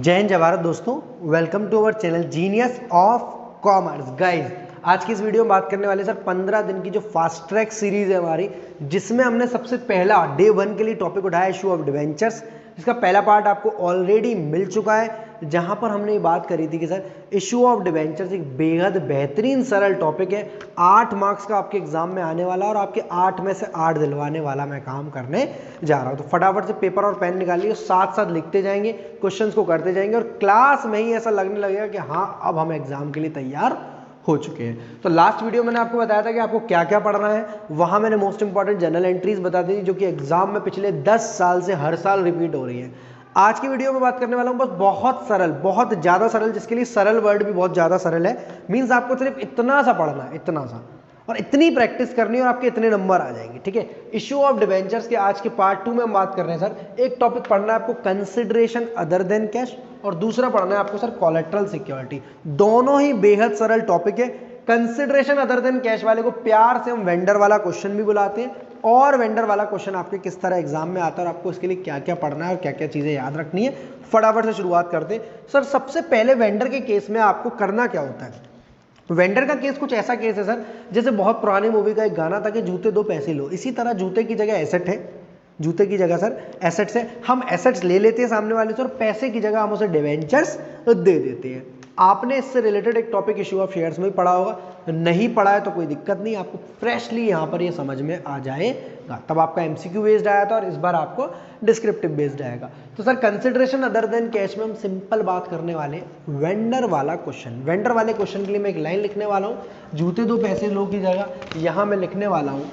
जय हिंद जय भारत दोस्तों, welcome to our channel genius of commerce. Guys, आज की इस वीडियो में बात करने वाले सर 15 दिन की जो फास्ट ट्रैक सीरीज है हमारी, जिसमें हमने सबसे पहला डे 1 के लिए टॉपिक उठाया इशू ऑफ डिवेंचर्स। इसका पहला पार्ट आपको ऑलरेडी मिल चुका है, जहां पर हमने ये बात करी थी कि सर इशू ऑफ डिवेंचर्स एक बेहद बेहतरीन सरल टॉपिक है। 8 मार्क्स का आपके एग्जाम में आने वाला और आपके 8 में से 8 दिलवाने वाला मैं काम करने जा रहा हूं। तो फटाफट से पेपर और पेन निकालिए, साथ साथ लिखते जाएंगे, क्वेश्चंस को करते जाएंगे और क्लास में ही ऐसा लगने लगेगा कि हाँ अब हम एग्जाम के लिए तैयार हो चुके हैं। तो लास्ट वीडियो मैंने आपको बताया था कि आपको क्या क्या पढ़ना है। वहां मैंने मोस्ट इंपॉर्टेंट जनरल एंट्रीज बता दी जो कि एग्जाम में पिछले 10 साल से हर साल रिपीट हो रही है। आज की वीडियो में बात करने वाला हूं बस बहुत सरल, बहुत ज्यादा सरल, जिसके लिए सरल वर्ड भी बहुत ज्यादा सरल है। मींस आपको सिर्फ इतना सा पढ़ना है, इतना सा, और इतनी प्रैक्टिस करनी है और आपके इतने नंबर आ जाएंगे। ठीक है, इशू ऑफ डिवेंचर्स के आज के पार्ट 2 में हम बात कर रहे हैं सर। एक टॉपिक पढ़ना है आपको कंसिडरेशन अदर देन कैश, और दूसरा पढ़ना है आपको सर कोलेटरल सिक्योरिटी। दोनों ही बेहद सरल टॉपिक है। कंसिडरेशन अदर देन कैश वाले को प्यार से हम वेंडर वाला क्वेश्चन भी बुलाते हैं, और वेंडर वाला क्वेश्चन आपके किस तरह एग्जाम में आता है और आपको इसके लिए क्या क्या पढ़ना है और क्या क्या चीजें याद रखनी है। फटाफट से शुरुआत करते हैं सर। सबसे पहले वेंडर के केस में आपको करना क्या होता है। वेंडर का केस कुछ ऐसा केस है सर, जैसे बहुत पुरानी मूवी का एक गाना था कि जूते दो पैसे लो। इसी तरह जूते की जगह एसेट है, जूते की जगह सर एसेट्स है। हम एसेट्स ले लेते हैं सामने वाले से और पैसे की जगह हम उसे डिवेंचर्स दे देते हैं। आपने इससे रिलेटेड एक टॉपिक इशू ऑफ शेयर्स में पढ़ा होगा, नहीं पढ़ा है तो कोई दिक्कत नहीं, आपको फ्रेशली यहाँ पर ये समझ में आ जाएगा। तब आपका एमसीक्यू बेस्ड आया था और इस बार आपको डिस्क्रिप्टिव बेस्ड आएगा। तो sir consideration other than cash में हम सिंपल बात करने वाले वेंडर वाला क्वेश्चन। वेंडर वाले क्वेश्चन के लिए मैं एक लाइन लिखने वाला हूँ, जूते दो पैसे लो की जगह यहाँ मैं लिखने वाला हूँ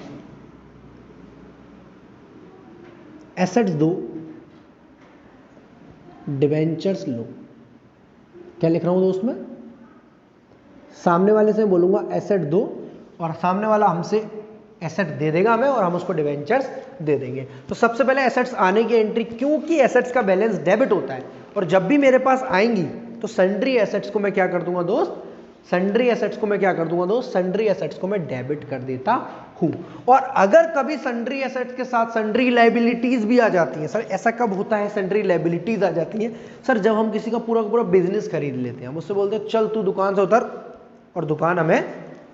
एसेट्स दो डिवेंचर्स लो। क्या लिख रहा हूं दोस्त मैं, सामने वाले से बोलूंगा एसेट दो और सामने वाला हमसे एसेट दे देगा हमें और हम उसको डिवेंचर्स दे देंगे। तो सबसे पहले एसेट्स आने की एंट्री, क्योंकि एसेट्स का बैलेंस डेबिट होता है और जब भी मेरे पास आएंगी तो सन्ड्री एसेट्स को मैं क्या कर दूंगा दोस्त, सन्ड्री एसेट्स को मैं क्या कर दूंगा दोस्त, सन्ड्री एसेट्स को मैं डेबिट कर देता हूं। और अगर कभी सन्ड्री एसेट्स के साथ सन्ड्री लायबिलिटीज भी आ जाती हैं सर, ऐसा कब होता है सन्ड्री लायबिलिटीज आ जाती हैं सर, जब हम किसी का पूरा पूरा बिजनेस खरीद लेते हैं। हम उससे बोलते हैं चल तू दुकान से उतर और दुकान हमें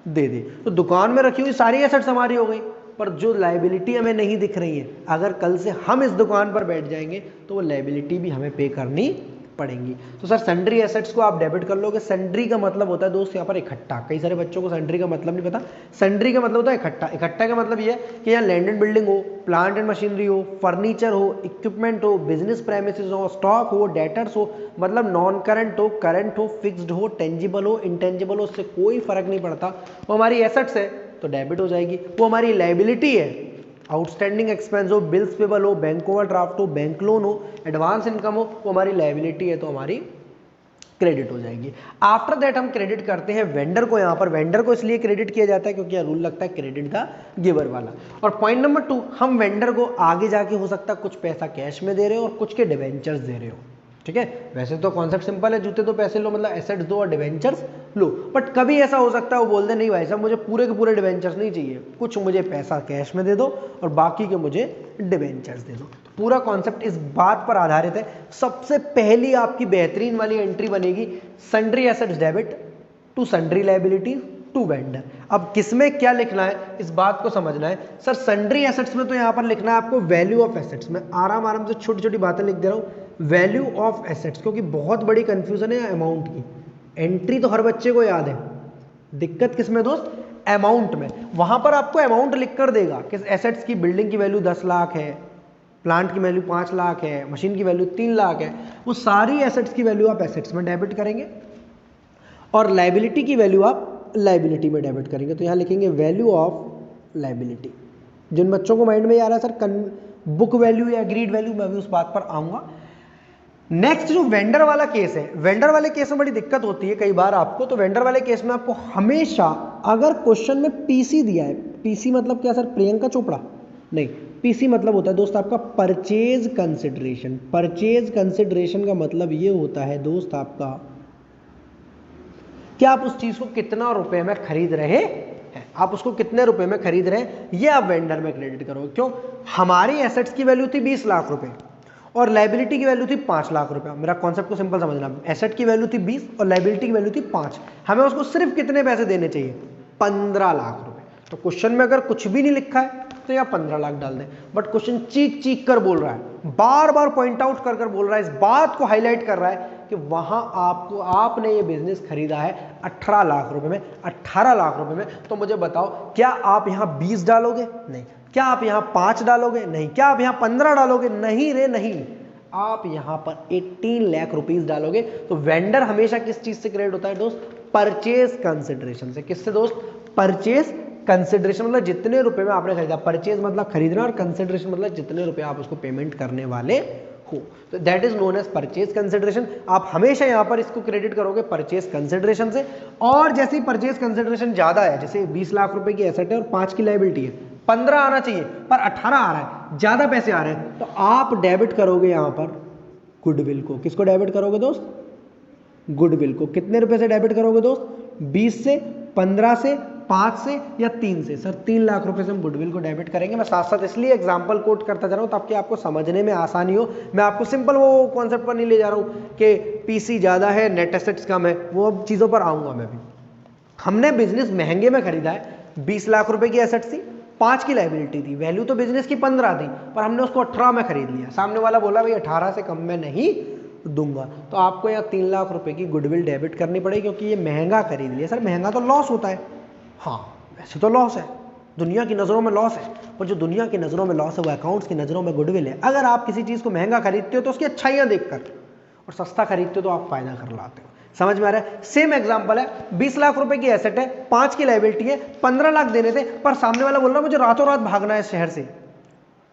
दे दे। तो दुकान में रखी हुई सारी एसेट्स हमारी हो गई, पर जो लायबिलिटी हमें नहीं दिख रही है, अगर कल से हम इस दुकान पर बैठ जाएंगे तो वो लायबिलिटी भी हमें पे करनी पड़ेंगी। तो सर सन्ड्री एसेट्स को आप डेबिट कर लोगे। सन्ड्री का मतलब होता है दोस्त यहाँ पर इकट्ठा। कई सारे बच्चों को सन्ड्री का मतलब नहीं पता। सन्ड्री का मतलब होता है इकट्ठा। इकट्ठा का मतलब ये है कि यहाँ लैंड एंड बिल्डिंग हो, प्लांट एंड मशीनरी हो, फर्नीचर हो, इक्विपमेंट हो, बिजनेस प्रेमिसेस हो, स्टॉक हो, डेटर्स हो, मतलब नॉन करंट हो, करंट हो, फिक्स्ड हो, टेंजिबल हो, इंटेंजिबल हो, उससे कोई फर्क नहीं पड़ता। वो हमारी एसेट्स है तो डेबिट हो जाएगी। वो हमारी लायबिलिटी है, आउटस्टैंडिंग एक्सपेंस हो, बिल्स पेबल हो, बैंक ओवरड्राफ्ट हो, बैंक लोन हो, एडवांस इनकम हो, वो हमारी लायबिलिटी है तो हमारी क्रेडिट हो जाएगी। आफ्टर दैट हम क्रेडिट करते हैं वेंडर को। यहाँ पर वेंडर को इसलिए क्रेडिट किया जाता है क्योंकि यह रूल लगता है क्रेडिट द गिवर वाला। और पॉइंट नंबर 2, हम वेंडर को आगे जाके हो सकता है कुछ पैसा कैश में दे रहे हो और कुछ के डिवेंचर्स दे रहे हो। ठीक है, वैसे तो कॉन्सेप्ट सिंपल है, जूते दो पैसे लो मतलब एसेट्स दो और डिवेंचर्स लो। बट कभी ऐसा हो सकता है वो बोल दे नहीं भाई साहब मुझे पूरे के पूरे डिवेंचर्स नहीं चाहिए, कुछ मुझे पैसा कैश में दे दो और बाकी के मुझे डिवेंचर्स दे दो। तो पूरा कॉन्सेप्ट इस बात पर आधारित है। सबसे पहली आपकी बेहतरीन वाली एंट्री बनेगी sundry assets debit to sundry liability to vendor. अब किसमें क्या लिखना है इस बात को समझना है सर। सन्ड्री एसेट्स में तो यहाँ पर लिखना है आपको वैल्यू ऑफ एसेट्स। मैं आराम से छोटी छोटी बातें लिख दे रहा हूँ, वैल्यू ऑफ एसेट्स, क्योंकि बहुत बड़ी कंफ्यूजन है अमाउंट की। एंट्री तो हर बच्चे को याद है, दिक्कत किसमें दोस्त, अमाउंट में। वहां पर आपको अमाउंट लिख कर देगा कि एसेट्स की बिल्डिंग की वैल्यू 10 लाख है, प्लांट की वैल्यू 5 लाख है, मशीन की वैल्यू 3 लाख है। वो सारी एसेट्स की वैल्यू आप एसेट्स में डेबिट करेंगे और लायबिलिटी की वैल्यू आप लायबिलिटी में डेबिट करेंगे। तो यहाँ लिखेंगे वैल्यू ऑफ लायबिलिटी। जिन बच्चों को माइंड में आ रहा है सर बुक वैल्यू या एग्रीड वैल्यू, मैं भी उस बात पर आऊंगा। नेक्स्ट जो वेंडर वाला केस है, वेंडर वाले केस में बड़ी दिक्कत होती है कई बार आपको। तो वेंडर वाले केस में आपको हमेशा, अगर क्वेश्चन में पीसी दिया है, पीसी मतलब क्या सर, प्रियंका चोपड़ा नहीं, पीसी मतलब होता है दोस्त आपका परचेज कंसिडरेशन। परचेज कंसिडरेशन का मतलब ये होता है दोस्त आपका कि आप उस चीज को कितना रुपए में खरीद रहे हैं, आप उसको कितने रुपए में खरीद रहे हैं, ये आप वेंडर में क्रेडिट करोगे। क्यों, हमारी एसेट्स की वैल्यू थी 20 लाख रुपए और लाइबिलिटी की वैल्यू थी 5 लाख रुपया। मेरा कॉन्सेप्ट को सिंपल समझना, एसेट की वैल्यू थी 20 और लाइबिलिटी की वैल्यू थी 5। हमें उसको सिर्फ कितने पैसे देने चाहिए? 15 लाख रुपए। तो क्वेश्चन में अगर कुछ भी नहीं लिखा है तो यहाँ 15 लाख डाल दें, बट क्वेश्चन चीख चीख कर बोल रहा है, बार बार पॉइंट आउट कर बोल रहा है, इस बात को हाईलाइट कर रहा है कि वहां आपने ये बिजनेस खरीदा है 18 लाख रुपए में, 18 लाख रुपए में। तो मुझे बताओ, क्या आप यहां 20 डालोगे? नहीं। क्या आप यहां 5 डालोगे? नहीं। क्या आप यहां 15 डालोगे? नहीं रे नहीं, आप यहां पर 18 लाख रुपीस डालोगे। तो वेंडर हमेशा किस चीज से क्रेडिट होता है दोस्त? परचेज कंसिडरेशन से। किससे दोस्त? परचेज कंसिडरेशन, मतलब जितने रुपए में आपने खरीदा। परचेज मतलब खरीदना और कंसिडरेशन मतलब जितने रुपए आप उसको पेमेंट करने वाले हो। तो that is known as purchase consideration. आप हमेशा यहां पर इसको क्रेडिट करोगे परचेज कंसिडरेशन से। और जैसे ही परचेज कंसिडरेशन ज्यादा है, जैसे 20 लाख रुपए की एसेट है और 5 की लायबिलिटी है, 15 आना चाहिए पर 18 आ रहा है, ज्यादा पैसे आ रहे हैं, तो आप डेबिट करोगे यहां पर गुडविल को। किसको डेबिट करोगे दोस्त? गुडविल को। कितने रुपए से डेबिट करोगे दोस्त? 20 से, 15 से, 5 से या 3 से? सर 3 लाख रुपए से हम गुडविल को डेबिट करेंगे। मैं साथ साथ इसलिए एग्जांपल कोट करता जा रहा हूं ताकि आपको समझने में आसानी हो। मैं आपको सिंपल वो कॉन्सेप्ट पर नहीं ले जा रहा हूं कि पीसी ज्यादा है, नेट एसेट्स कम है, वो अब चीजों पर आऊंगा मैं भी। हमने बिजनेस महंगे में खरीदा है, 20 लाख रुपए की एसेट थी, 5 की लायबिलिटी थी, वैल्यू तो बिजनेस की 15 थी, पर हमने उसको 18 में खरीद लिया। सामने वाला बोला भाई 18 से कम में नहीं दूंगा, तो आपको यहाँ 3 लाख रुपए की गुडविल डेबिट करनी पड़ेगी क्योंकि ये महंगा खरीद लिया। सर महंगा तो लॉस होता है। हाँ वैसे तो लॉस है, दुनिया की नज़रों में लॉस है, पर जो दुनिया की नज़रों में लॉस है वो अकाउंट्स की नज़रों में गुडविल है। अगर आप किसी चीज़ को महंगा खरीदते हो तो उसकी अच्छाइयाँ देखकर, और सस्ता खरीदते हो तो आप फायदा कर लाते हो। समझ में आ रहा है? सेम एग्जांपल है, 20 लाख रुपए की एसेट है, 5 की लायबिलिटी है, 15 लाख देने थे, पर सामने वाला बोल रहा है मुझे रातों रात भागना है शहर से,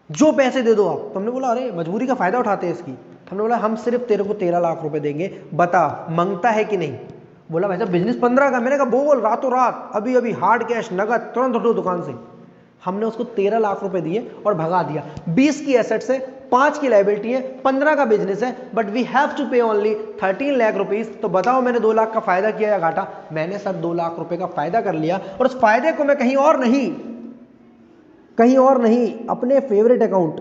जो पैसे दे दो आप। तो हमने बोला अरे मजबूरी का फायदा उठाते हैं इसकी। हमने बोला हम सिर्फ तेरे को 13 लाख रुपए देंगे, बता मांगता है कि नहीं? बोला भाई साहब बिजनेस 15 का। मैंने कहा बोल रातों रात, अभी अभी हार्ड कैश नगद तुरंत उठो दुकान से। हमने उसको 13 लाख रुपए दिए और भगा दिया। 20 की एसेट से, 5 की लायबिलिटी है, 15 का बिजनेस है, बट वी हैव टू पे ओनली 13 लाख रुपीज। तो बताओ मैंने 2 लाख का फायदा किया या घाटा? मैंने सर 2 लाख रुपए का फायदा कर लिया, और उस फायदे को मैं कहीं और नहीं अपने फेवरेट अकाउंट,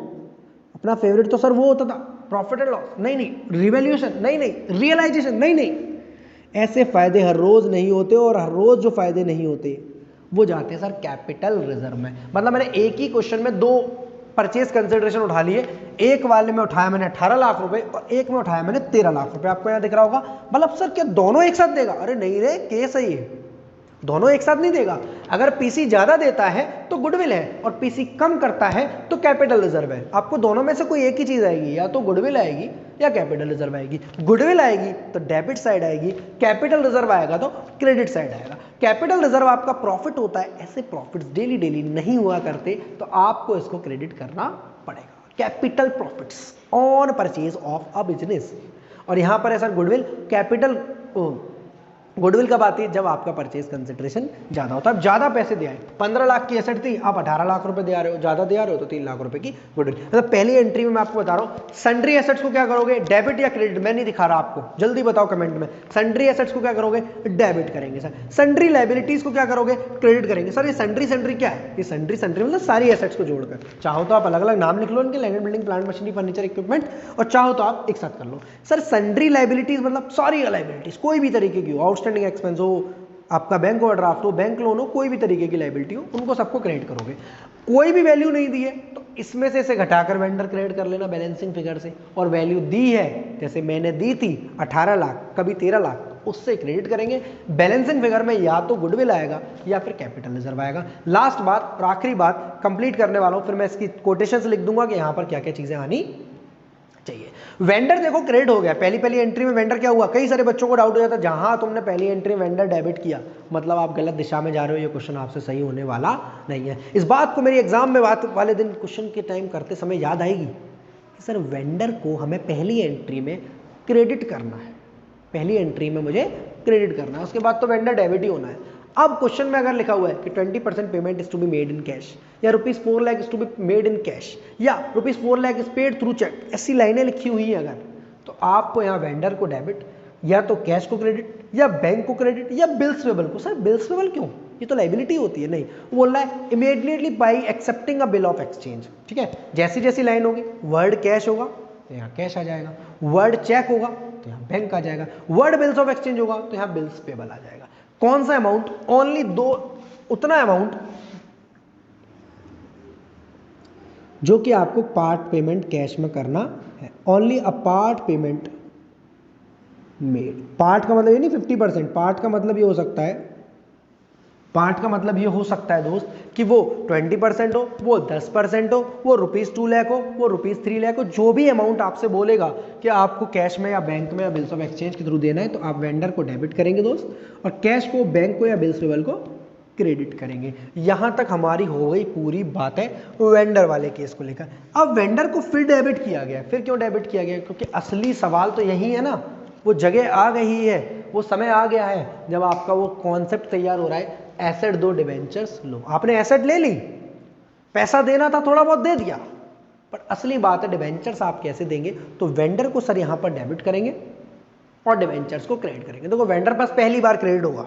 अपना फेवरेट तो सर वो होता था प्रॉफिट एंड लॉस, नहीं, रिवैल्यूएशन नहीं, रियलाइजेशन नहीं, ऐसे फायदे हर रोज नहीं होते, और हर रोज जो फायदे नहीं होते वो जाते हैं सर कैपिटल रिजर्व में। मतलब मैंने एक ही क्वेश्चन में 2 परचेज कंसिडरेशन उठा लिए, एक वाले में उठाया मैंने 18 लाख रुपए और एक में उठाया मैंने 13 लाख रुपए। आपको यहाँ दिख रहा होगा। मतलब सर क्या दोनों एक साथ देगा? अरे नहीं रे, केस है ये, दोनों एक साथ नहीं देगा। अगर पीसी ज्यादा देता है तो गुडविल है, और पीसी कम करता है तो कैपिटल रिजर्व है। आपको दोनों में से कोई एक ही चीज आएगी, या तो गुडविल आएगी या कैपिटल रिजर्व आएगी। गुडविल आएगी तो डेबिट साइड आएगी, कैपिटल रिजर्व आएगा तो क्रेडिट साइड आएगा। कैपिटल रिजर्व आपका प्रॉफिट होता है, ऐसे प्रॉफिट्स डेली नहीं हुआ करते, तो आपको इसको क्रेडिट करना पड़ेगा। Capital profits on purchase of a business. और यहां पर है सर गुडविल। कैपिटल गुडविल कब आती है? जब आपका परचेज कंसिडरेशन ज्यादा होता है। ज्यादा पैसे दिया है, 15 लाख की एसेट थी, आप 18 लाख रुपए दे रहे हो, ज्यादा दे रहे हो तो 3 लाख रुपए की गुडविल। मतलब पहली एंट्री में मैं आपको बता रहा हूं, सन्ड्री एसेट्स को क्या करोगे? डेबिट या क्रेडिट? मैं नहीं दिखा रहा आपको, जल्दी बताओ कमेंट में। सन्ड्री एसेट्स को क्या करोगे? डेबिट करेंगे सर। सन्ड्री लायबिलिटीज को क्या करोगे? क्रेडिट करेंगे सर। ये सन्ड्री क्या है? ये सन्ड्री मतलब सारी एसेट्स को जोड़कर। चाहो तो आप अलग अलग नाम लिख लो इनके, land building, plant, machinery, furniture, equipment, और चाहो तो आप एक साथ कर लो। सर सन्ड्री लायबिलिटीज मतलब सारी लायबिलिटीज, कोई भी तरीके की हो, आउटस्टैंडिंग एक्सपेंस हो, आपका बैंक ओवरड्राफ्ट हो, बैंक लोन हो, कोई भी तरीके की लायबिलिटी हो, उनको सबको क्रेडिट करोगे। कोई भी वैल्यू नहीं दी है तो इसमें से इसे घटाकर वेंडर क्रेडिट कर लेना बैलेंसिंग फिगर से, और वैल्यू दी है, जैसे मैंने दी थी 18 लाख, कभी 13 लाख, उससे क्रेडिट करेंगे। बैलेंसिंग फिगर में या तो गुडविल आएगा या फिर कैपिटल रिजर्व आएगा। लास्ट बात और आखिरी बात कंप्लीट करने वाला हूं, फिर मैं इसकी कोटेशन से लिख दूंगा कि यहां पर क्या क्या चीजें आनी चाहिए। वेंडर देखो क्रेडिट हो गया, पहली एंट्री में वेंडर क्या हुआ? कई सारे बच्चों को डाउट हो जाता है, जहां तुमने पहली एंट्री में वेंडर डेबिट किया मतलब आप गलत दिशा में जा रहे हो, ये क्वेश्चन आपसे सही होने वाला नहीं है। इस बात को मेरी एग्जाम में बात वाले दिन क्वेश्चन के टाइम करते समय याद आएगी कि सर वेंडर को हमें पहली एंट्री में क्रेडिट करना है, पहली एंट्री में मुझे क्रेडिट करना है, उसके बाद तो वेंडर डेबिट ही होना है। अब क्वेश्चन में अगर लिखा हुआ है कि 20% payment is to be made in cash, या ₹4 lakh is to be made in cash, या ₹4 lakh is paid through cheque, ऐसी लाइनें लिखी हुई है अगर, तो आपको यहाँ वेंडर को डेबिट, या तो कैश को क्रेडिट, या बैंक को क्रेडिट, या बिल्स पेबल को। सर बिल्स पेबल क्यों? ये तो लायबिलिटी होती है। नहीं, वो बोल रहा है immediately by accepting a bill of exchange. ठीक है, जैसी जैसी लाइन होगी वर्ड कैश होगा, तो यहाँ कैश आ जाएगा, वर्ड चेक होगा तो यहाँ बैंक आ जाएगा, वर्ड बिल्स ऑफ एक्सचेंज होगा तो यहाँ बिल्स पेबल आ जाएगा। कौन सा अमाउंट? ओनली उतना अमाउंट जो कि आपको पार्ट पेमेंट कैश में करना है। Only a part payment made. Part का मतलब ये नहीं 50%, पार्ट का मतलब ये हो सकता है, पार्ट का मतलब ये हो सकता है दोस्त कि वो 20% हो, वो 10% हो, वो ₹2 लाख हो, वो ₹3 लाख हो, जो भी अमाउंट आपसे बोलेगा कि आपको कैश में या बैंक में या बिल्स ऑफ एक्सचेंज के थ्रू देना है, तो आप वेंडर को डेबिट करेंगे दोस्त, और कैश को बैंक को या बिल्स पेबल को क्रेडिट करेंगे। यहां तक हमारी हो गई पूरी बातें वेंडर वाले केस को लेकर। अब वेंडर को फिर डेबिट किया गया। फिर क्यों डेबिट किया गया? क्योंकि असली सवाल तो यही है ना, वो जगह आ गई है, वो समय आ गया है जब आपका वो कॉन्सेप्ट तैयार हो रहा है, एसेट दो डिबेंचर्स लो। आपने एसेट ले ली, पैसा देना था थोड़ा बहुत दे दिया, पर असली बात है डिबेंचर्स आप कैसे देंगे? तो वेंडर को सर यहां पर डेबिट करेंगे और डिबेंचर्स को क्रेडिट करेंगे। देखो वेंडर पास पहली बार क्रेडिट होगा,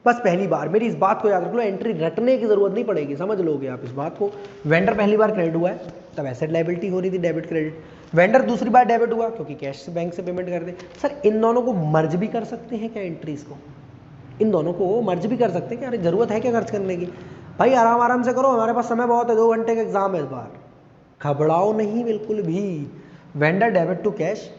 बस पहली बार। मेरी इस बात को याद रख लो, एंट्री रटने की जरूरत नहीं पड़ेगी, समझ लोगे आप इस बात को। वेंडर पहली बार क्रेडिट हुआ है तब एसेट लायबिलिटी हो रही थी, डेबिट क्रेडिट। वेंडर दूसरी बार डेबिट हुआ क्योंकि कैश से बैंक से पेमेंट कर दे। सर इन दोनों को मर्ज भी कर सकते हैं क्या? एंट्रीज को इन दोनों को मर्ज भी कर सकते हैं क्या? अरे जरूरत है क्या खर्च करने की? भाई आराम आराम से करो, हमारे पास समय बहुत है, 2 घंटे का एग्जाम है इस बार, घबराओ नहीं बिल्कुल भी। वेंडर डेबिट टू कैश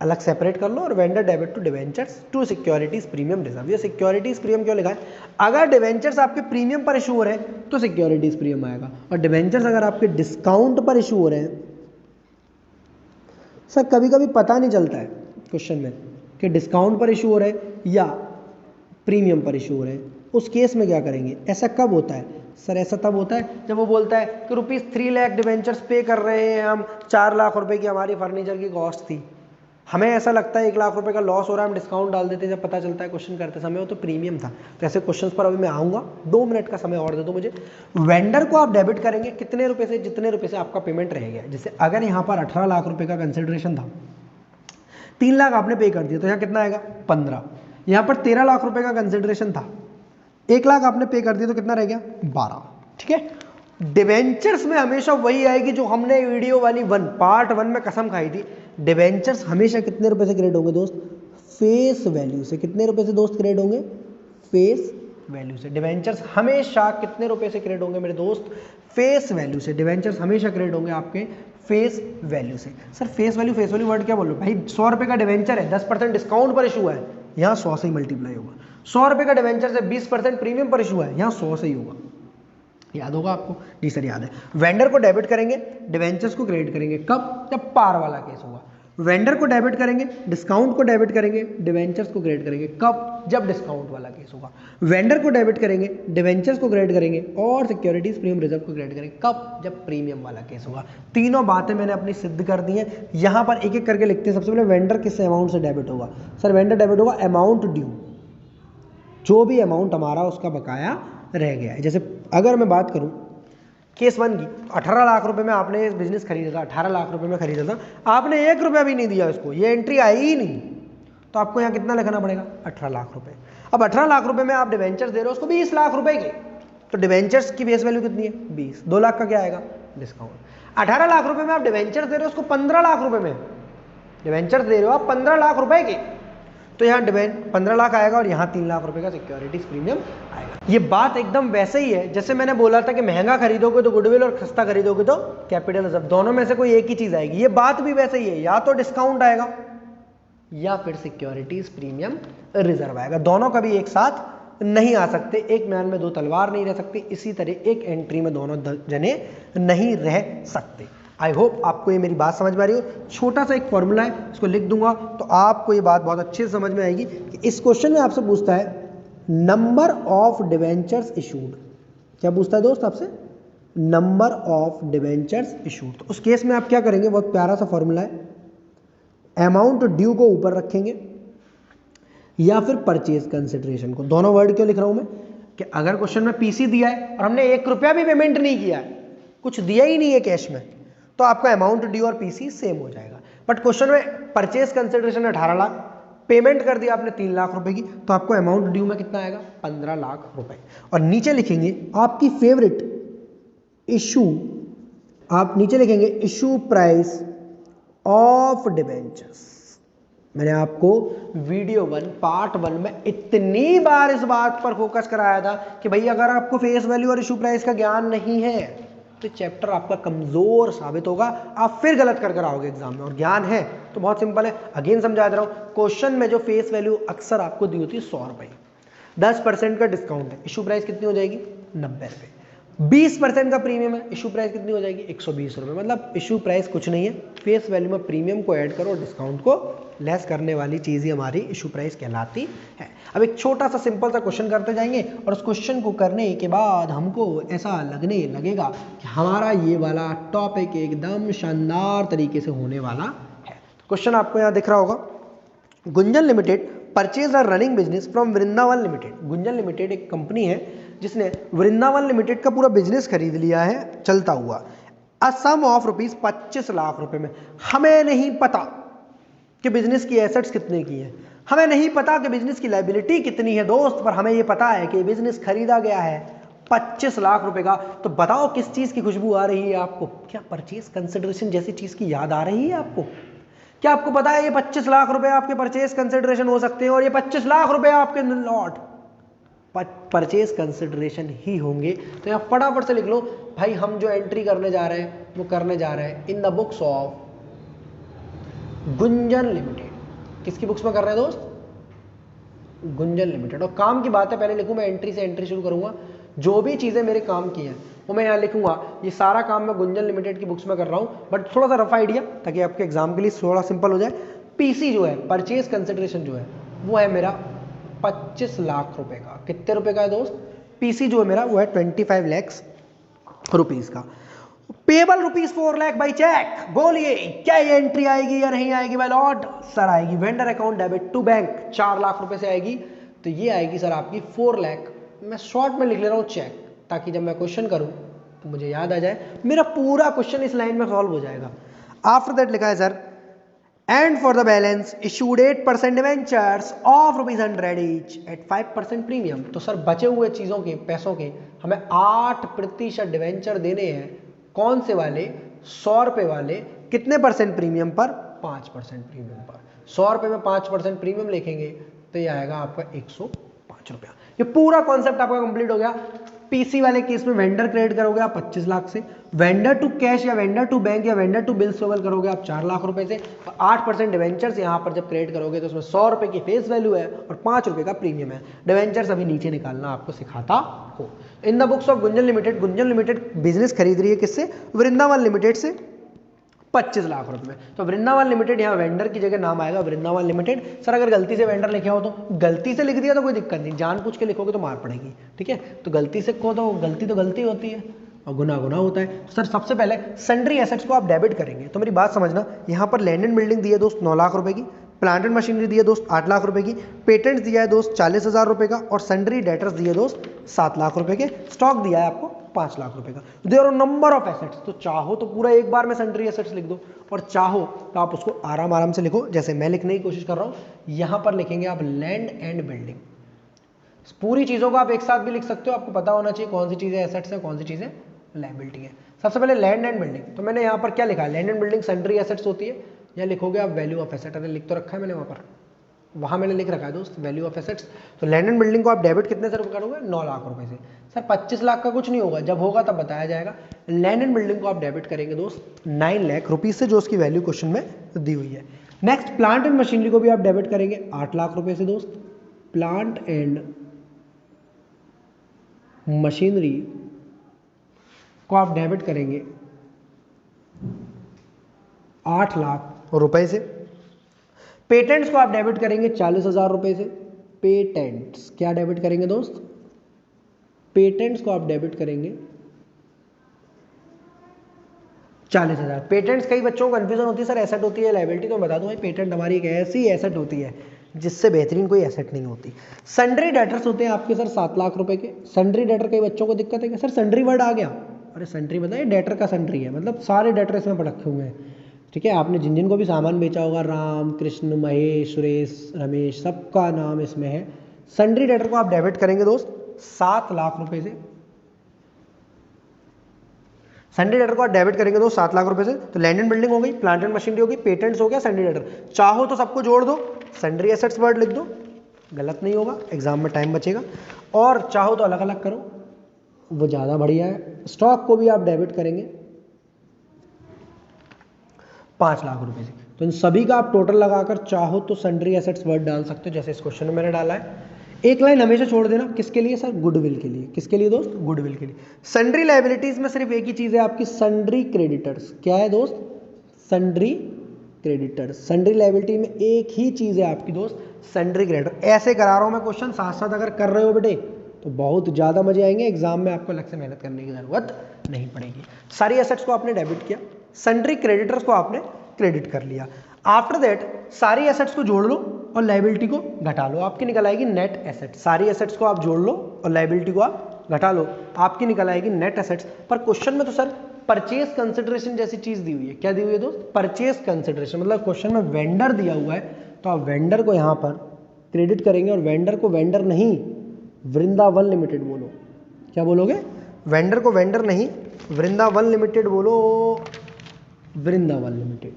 अलग सेपरेट कर लो, और vendor debit to debentures to securities premium reserve. ये सिक्योरिटीज प्रीमियम क्यों लिखा है? अगर डिवेंचर्स आपके प्रीमियम पर इशू हो रहे हैं तो सिक्योरिटीज प्रीमियम आएगा, और डिवेंचर्स अगर आपके डिस्काउंट पर इशू हो रहे हैं, सर कभी कभी पता नहीं चलता है क्वेश्चन में कि डिस्काउंट पर इशू हो रहे हैं या प्रीमियम पर इशू हो रहे हैं, उस केस में क्या करेंगे? ऐसा कब होता है? सर ऐसा तब होता है जब वो बोलता है कि ₹3 लाख डिवेंचर्स पे कर रहे हैं हम, 4 लाख रुपए की हमारी फर्नीचर की कॉस्ट थी, हमें ऐसा लगता है 1 लाख रुपए का लॉस हो रहा है, हम डिस्काउंट डाल देते हैं, जब पता चलता है क्वेश्चन करते समय वो तो प्रीमियम था। तो ऐसे क्वेश्चंस पर अभी मैं आऊँगा, 2 मिनट का समय और दे दो मुझे। वेंडर को आप डेबिट करेंगे कितने रुपए से? जितने रुपए से आपका पेमेंट रह गया। जैसे अगर यहाँ पर 18 लाख रुपए का कंसिडरेशन था, 3 लाख आपने पे कर दिया, तो यहाँ कितना आएगा? 15। यहाँ पर 13 लाख रुपए का कंसिडरेशन था, 1 लाख आपने पे कर दिया, तो कितना रह गया? 12। ठीक है। डिवेंचर्स में हमेशा वही आएगी जो हमने वीडियो वाली पार्ट 1 में कसम खाई थी। डिवेंचर्स हमेशा कितने रुपए से क्रेडिट होंगे दोस्त? फेस वैल्यू से। कितने रुपए से दोस्त क्रेडिट होंगे? फेस वैल्यू से। डिवेंचर्स हमेशा कितने रुपए से क्रेडिट होंगे मेरे दोस्त? फेस वैल्यू से। डिवेंचर्स हमेशा क्रेडिट होंगे आपके फेस वैल्यू से। सर फेस वैल्यू वर्ड क्या बोल रहे हो भाई? 100 रुपए का डिवेंचर है, 10% डिस्काउंट पर इशू है, यहाँ 100 से ही मल्टीप्लाई होगा। 100 रुपए का डिवेंचर से 20% प्रीमियम पर इशू है, यहाँ 100 से ही होगा। याद होगा आपको? जी सर याद है। वेंडर को डेबिट करेंगे, डिवेंचर्स को क्रेडिट करेंगे कब? जब पार वाला केस होगा। वेंडर को डेबिट करेंगे, डिस्काउंट को डेबिट करेंगे, डिवेंचर्स को क्रेडिट करेंगे कब? जब डिस्काउंट वाला केस होगा। वेंडर को डेबिट करेंगे, डिवेंचर्स को क्रेडिट करेंगे, और सिक्योरिटीज प्रीमियम रिजर्व को क्रेडिट करेंगे कब? जब प्रीमियम वाला केस होगा। तीनों बातें मैंने अपनी सिद्ध कर दी हैं। यहां पर एक एक करके लिखते हैं। सबसे पहले वेंडर किस अमाउंट से डेबिट होगा? सर वेंडर डेबिट होगा अमाउंट ड्यू, जो भी अमाउंट हमारा उसका बकाया रह गया है। जैसे अगर मैं बात करूं केस 1 की, 18 लाख रुपए में आपने बिजनेस खरीदा था, 18 लाख रुपए में खरीदा था, आपने 1 रुपया भी नहीं दिया उसको, ये एंट्री आई ही नहीं, तो आपको यहाँ कितना लिखना पड़ेगा? 18 लाख रुपए। अब 18 लाख रुपए में आप डिवेंचर्स दे रहे हो उसको 20 लाख रुपए के, तो डिवेंचर्स की बेस वैल्यू कितनी है? 20। 2 लाख का क्या आएगा? डिस्काउंट। 18 लाख रुपए में आप डिवेंचर्स दे रहे हो उसको 15 लाख रुपए में, डिवेंचर्स दे रहे हो आप 15 लाख रुपए के, तो यहाँ 15 लाख आएगा, और यहाँ 3 लाख रुपए का सिक्योरिटीज प्रीमियम आएगा। ये बात एकदम वैसे ही है जैसे मैंने बोला था कि महंगा खरीदोगे तो गुडविल और सस्ता खरीदोगे तो कैपिटल रिजर्व, दोनों में से कोई एक ही चीज आएगी। ये बात भी वैसे ही है, या तो डिस्काउंट आएगा या फिर सिक्योरिटीज प्रीमियम रिजर्व आएगा। दोनों कभी एक साथ नहीं आ सकते, एक म्यान में 2 तलवार नहीं रह सकती, इसी तरह एक एंट्री में दोनों जने नहीं रह सकते। आई होप आपको ये मेरी बात समझ में आ रही हो। छोटा सा एक फॉर्मूला है, इसको लिख दूंगा तो आपको ये बात बहुत अच्छे से समझ में आएगी कि इस क्वेश्चन में आपसे पूछता है नंबर ऑफ डिवेंचर्स इशूड। क्या पूछता है दोस्त आपसे? Number of debentures issued. तो उस केस में आप क्या करेंगे? बहुत प्यारा सा फॉर्मूला है, अमाउंट ड्यू को ऊपर रखेंगे या फिर परचेज कंसिडरेशन को। दोनों वर्ड क्यों लिख रहा हूं मैं कि अगर क्वेश्चन में पीसी दिया है और हमने 1 रुपया भी पेमेंट नहीं किया है, कुछ दिया ही नहीं है कैश में, तो आपका अमाउंट ड्यू और पीसी सेम हो जाएगा। बट क्वेश्चन में परचेज कंसिडरेशन 18 लाख, पेमेंट कर दिया आपने 3 लाख रुपए की, तो आपको अमाउंट ड्यू में कितना आएगा? 15 लाख रुपए। और नीचे लिखेंगे आपकी फेवरेट इशू, आप नीचे लिखेंगे इशू प्राइस ऑफ डिबेंचर्स। मैंने आपको वीडियो 1 पार्ट 1 में इतनी बार इस बात पर फोकस कराया था कि भाई अगर आपको फेस वैल्यू और इशू प्राइस का ज्ञान नहीं है तो चैप्टर आपका कमजोर साबित होगा, आप फिर गलत कर आओगे एग्जाम में। और ज्ञान है तो बहुत सिंपल है, अगेन समझा दे रहा हूं। क्वेश्चन में जो फेस वैल्यू अक्सर आपको दी होती है 100 रुपए, 10% का डिस्काउंट है, इशू प्राइस कितनी हो जाएगी 90 रुपए, 20% का प्रीमियम है, इशू प्राइस कितनी हो जाएगी 120 रुपए। मतलब इशू प्राइस कुछ नहीं है, फेस वैल्यू में प्रीमियम को ऐड करो और डिस्काउंट को लेस करने वाली चीज ही हमारी इशू प्राइस कहलाती है। अब एक छोटा सा सिंपल सा क्वेश्चन करते जाएंगे और उस क्वेश्चन को करने के बाद हमको ऐसा लगने लगेगा कि हमारा ये वाला टॉपिक एकदम शानदार तरीके से होने वाला है। क्वेश्चन आपको यहाँ दिख रहा होगा, Gunjan limited purchase a running business from Vrindavan limited. Gunjan limited एक कंपनी है जिसने वृंदावन लिमिटेड का पूरा बिजनेस खरीद लिया है चलता हुआ, अ सम ऑफ रुपीज 25 लाख रुपए में। हमें नहीं पता कि बिजनेस की एसेट्स कितने की है, हमें नहीं पता कि बिजनेस की लायबिलिटी कितनी है दोस्त, पर हमें ये पता है कि बिजनेस खरीदा गया है 25 लाख रुपए का। तो बताओ किस चीज की खुशबू आ रही है आपको? क्या परचेज कंसिडरेशन जैसी चीज की याद आ रही है आपको? क्या आपको पता है ये 25 लाख रुपए आपके परचेज कंसिडरेशन हो सकते हैं और ये 25 लाख रुपए आपके लॉट परचेज कंसिडरेशन ही होंगे? तो यहाँ फटाफट से लिख लो भाई, हम जो एंट्री करने जा रहे हैं वो करने जा रहे हैं इन the books of Gunjan limited. किसकी बुक्स में कर रहे हैं दोस्त? गुंजन लिमिटेड। और काम की बात है, पहले लिखूं मैं एंट्री से, एंट्री शुरू करूंगा, जो भी चीजें मेरे काम की हैं वो मैं यहाँ लिखूंगा। ये सारा काम मैं गुंजन लिमिटेड की बुक्स में कर रहा हूँ, बट थोड़ा सा रफ आइडिया ताकि आपके एग्जाम के लिए थोड़ा सिंपल हो जाए। पीसी जो है, परचेज कंसिडरेशन जो है, वो है मेरा 25 लाख रुपए का। कितने रुपए का है दोस्त? पीसी जो है मेरा वो है 25 लाख रुपीज का। Payable rupees 4 lakh by cheque. बोलिए क्या ये एंट्री आएगी या नहीं आएगी बाय लॉट? सर आएगी। Vendor account debit to bank 4 lakh रुपए से आएगी, तो ये आएगी सर आपकी 4 लाख। मैं शॉर्ट में लिख ले रहा हूँ चेक, ताकि जब मैं क्वेश्चन करूं तो मुझे याद आ जाए, मेरा पूरा क्वेश्चन इस लाइन में सॉल्व हो जाएगा। आफ्टर दैट लिखा है sir, and for the balance issued 8% debentures of ₹100 each eight 5% premium. तो सर बचे हुए चीजों के पैसों के हमें 8% डिवेंचर देने हैं। कौन से वाले? 100 रुपए वाले। कितने परसेंट प्रीमियम पर? 5% प्रीमियम पर। 100 रुपए में 5% प्रीमियम लिखेंगे तो ये आएगा आपका 105 रुपया। ये पूरा कॉन्सेप्ट आपका कंप्लीट हो गया। पीसी वाले केस में वेंडर क्रेडिट करोगे आप 25 लाख से, वेंडर टू कैश या वेंडर टू बैंक या वेंडर टू बिल सेवल करोगे आप 4 लाख रुपए से, और 8% डिवेंचर्स यहाँ पर जब क्रेडिट करोगे तो उसमें 100 रुपए की फेस वैल्यू है और 5 रुपए का प्रीमियम है। डिवेंचर्स अभी नीचे निकालना आपको सिखाता हो। इन the books of Gunjan limited, Gunjan limited business खरीद रही है किससे? वृंदावन लिमिटेड से 25 लाख रुपए में। तो वृंदावन लिमिटेड, यहाँ वेंडर की जगह नाम आएगा वृंदावन लिमिटेड। सर अगर गलती से वेंडर लिखे हो तो गलती से लिख दिया तो कोई दिक्कत नहीं, जानबूझ के लिखोगे तो मार पड़ेगी, ठीक है? तो गलती से को तो गलती होती है और गुना गुना होता है। सर सबसे पहले सन्ड्री एसेट्स को आप डेबिट करेंगे, तो मेरी बात समझना, यहाँ पर लैंड एंड बिल्डिंग दी है दोस्त 9 लाख रुपए की, प्लांट एंड मशीनरी दी है दोस्त 8 लाख रुपए की, पेटेंट्स दिया है दोस्त 40,000 रुपए का, और सन्ड्री डेटर्स दिए दोस्त 7 लाख रुपए के, स्टॉक दिया है आपको 5 लाख रुपए का। There are number of assets. तो चाहो तो पूरा एक बार में सन्ड्री एसेट्स लिख दो, और चाहो तो आप उसको आराम आराम से लिखो, जैसे मैं लिखने की कोशिश कर रहा हूँ। यहां पर लिखेंगे आप लैंड एंड बिल्डिंग। पूरी चीजों को आप एक साथ भी लिख सकते हो, आपको पता होना चाहिए कौन सी चीजें एसेट्स है, कौन सी चीजें लायबिलिटी है। सबसे पहले लैंड एंड बिल्डिंग, तो मैंने यहाँ पर क्या लिखा है? Land and building sundry assets होती है, या लिखोगे आप वैल्यू ऑफ एसेट। अरे लिख तो रखा है मैंने, वहां मैंने लिख रखा है दोस्त वैल्यू ऑफ एसेट्स। तो लैंड एंड बिल्डिंग को आप डेबिट कितने से करोगे? 9 लाख रुपए से। सर 25 लाख का कुछ नहीं होगा, जब होगा तब बताया जाएगा। लैंड एंड बिल्डिंग को आप डेबिट करेंगे दोस्त 9 लाख रुपीज से, जो उसकी वैल्यू क्वेश्चन में दी हुई है। नेक्स्ट प्लांट एंड मशीनरी को भी आप डेबिट करेंगे 8 लाख रुपए से दोस्त। प्लांट एंड मशीनरी को आप डेबिट करेंगे 8 लाख रुपए से। पेटेंट्स को आप डेबिट करेंगे 40,000 रुपए से। पेटेंट्स क्या डेबिट करेंगे दोस्त? पेटेंट्स को आप डेबिट करेंगे 40,000। पेटेंट्स कई बच्चों को कंफ्यूजन होती है, सर एसेट होती है लायबिलिटी? तो बता दूं भाई, पेटेंट हमारी एक ऐसी एसेट होती है जिससे बेहतरीन कोई एसेट नहीं होती। सन्ड्री डेटर्स होते हैं आपके सर 7 लाख रुपए के। सन्ड्री डेटर कई बच्चों को दिक्कत है कि सर सन्ड्री वर्ड आ गया। अरे सन्ड्री बताइए, डेटर का सन्ड्री है, मतलब सारे डेटर इसमें पड़ रखे हुए हैं, ठीक है? आपने जिन जिन को भी सामान बेचा होगा, राम, कृष्ण, महेश, सुरेश, रमेश, सबका नाम इसमें है। सन्ड्री डेटर को आप डेबिट करेंगे दोस्त 7 लाख रुपए से। सन्डी डेटर को आप डेबिट करेंगे दोस्त 7 लाख रुपए से, तो लैंड एंड बिल्डिंग हो गई, प्लांट एंड मशीनरी हो गई, पेटेंट्स हो गया, सन्डी डेटर। चाहो तो सबको जोड़ दो, सन्ड्री एसेट्स वर्ड लिख दो, गलत नहीं होगा, एग्जाम में टाइम बचेगा। और चाहो तो अलग अलग करो, वो ज़्यादा बढ़िया है। स्टॉक को भी आप डेबिट करेंगे 5 लाख रुपए से, तो इन सभी का आप टोटल लगाकर चाहो तो सन्ड्री एसेट्स वर्ड डाल सकते हो, जैसे इस क्वेश्चन में मैंने डाला है। एक लाइन हमेशा छोड़ देना, किसके लिए सर? गुडविल के लिए। किसके लिए दोस्त? गुडविल के लिए। सन्ड्री लायबिलिटीज में सिर्फ एक ही चीज है आपकी, सन्ड्री क्रेडिटर्स। क्या है दोस्त? Sundry creditors. सन्ड्री लायबिलिटी में एक ही चीज है आपकी दोस्त, सन्ड्री क्रेडिटर। ऐसे करा रहा हूं मैं क्वेश्चन, साथ साथ अगर कर रहे हो बेटे तो बहुत ज्यादा मजे आएंगे, एग्जाम में आपको अलग से मेहनत करने की जरूरत नहीं पड़ेगी। सारी एसेट्स को आपने डेबिट किया, सन्ड्री क्रेडिटर्स को आपने क्रेडिट कर लिया। आफ्टर दैट सारी एसेट्स को जोड़ लो और लायबिलिटी को घटा लो, आपकी निकल आएगी नेट एसेट। सारी एसेट्स को आप जोड़ लो और लायबिलिटी को आप घटा लो, आपकी निकल आएगी नेट एसेट्स। पर क्वेश्चन में तो सर परचेज कंसिडरेशन जैसी चीज दी हुई है। क्या दी हुई है दोस्त? Purchase consideration. मतलब क्वेश्चन में वेंडर दिया हुआ है, तो आप वेंडर को यहां पर क्रेडिट करेंगे, और वेंडर को वेंडर नहीं वृंदावन लिमिटेड बोलो। क्या बोलोगे? वेंडर को वेंडर नहीं वृंदावन लिमिटेड बोलो, वृंदावन लिमिटेड।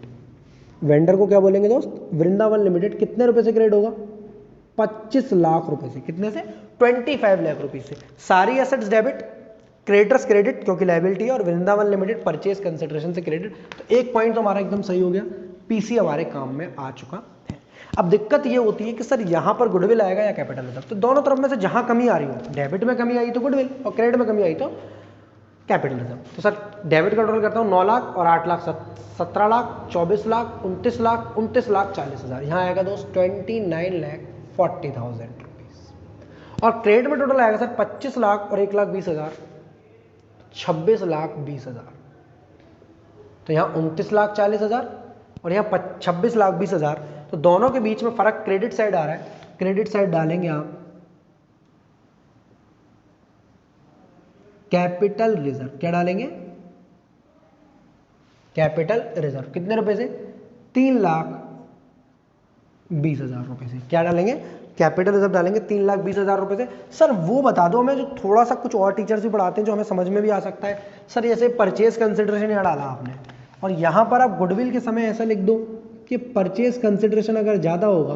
वेंडर को क्या बोलेंगे दोस्त? वृंदावन लिमिटेड। कितने रुपए से क्रेडिट होगा? 25 लाख रुपए से। कितने से? 25 लाख रुपए से। सारी एसेट्स डेबिट, क्रेडिटर्स क्रेडिट क्योंकि लायबिलिटी है, और वृंदावन लिमिटेड परचेज कंसिडरेशन से क्रेडिट। तो एक पॉइंट तो हमारा एकदम सही हो गया, पीसी हमारे काम में आ चुका है। अब दिक्कत ये होती है कि सर यहां पर गुडविल आएगा या कैपिटल रिजर्व, तो दोनों तरफ में से जहां कमी आ रही हो, डेबिट में कमी आई तो गुडविल और क्रेडिट में कमी आई तो कैपिटल रिजर्व। तो सर डेबिट का टोटल करता हूं 9 लाख और 8 लाख 17 लाख 24 लाख 29 लाख 29,40,000। यहाँ आएगा दोस्त 29,40,000 रुपीज। और क्रेडिट में टोटल आएगा सर 25 लाख और 1,20,000, 26,20,000। तो यहाँ 29,40,000 और यहाँ 26,20,000। तो दोनों के बीच में फर्क क्रेडिट साइड आ रहा है, क्रेडिट साइड डालेंगे आप कैपिटल रिजर्व। क्या डालेंगे? Capital reserve. कितने रुपए से? 3,20,000 रुपए से। क्या डालेंगे? कैपिटल रिजर्व डालेंगे 3,20,000 रुपए से। सर वो बता दो हमें, जो थोड़ा सा कुछ और टीचर्स भी पढ़ाते हैं जो हमें समझ में भी आ सकता है। सर जैसे परचेज कंसिडरेशन यहाँ डाला आपने, और यहाँ पर आप गुडविल के समय ऐसा लिख दो कि परचेज कंसिडरेशन अगर ज़्यादा होगा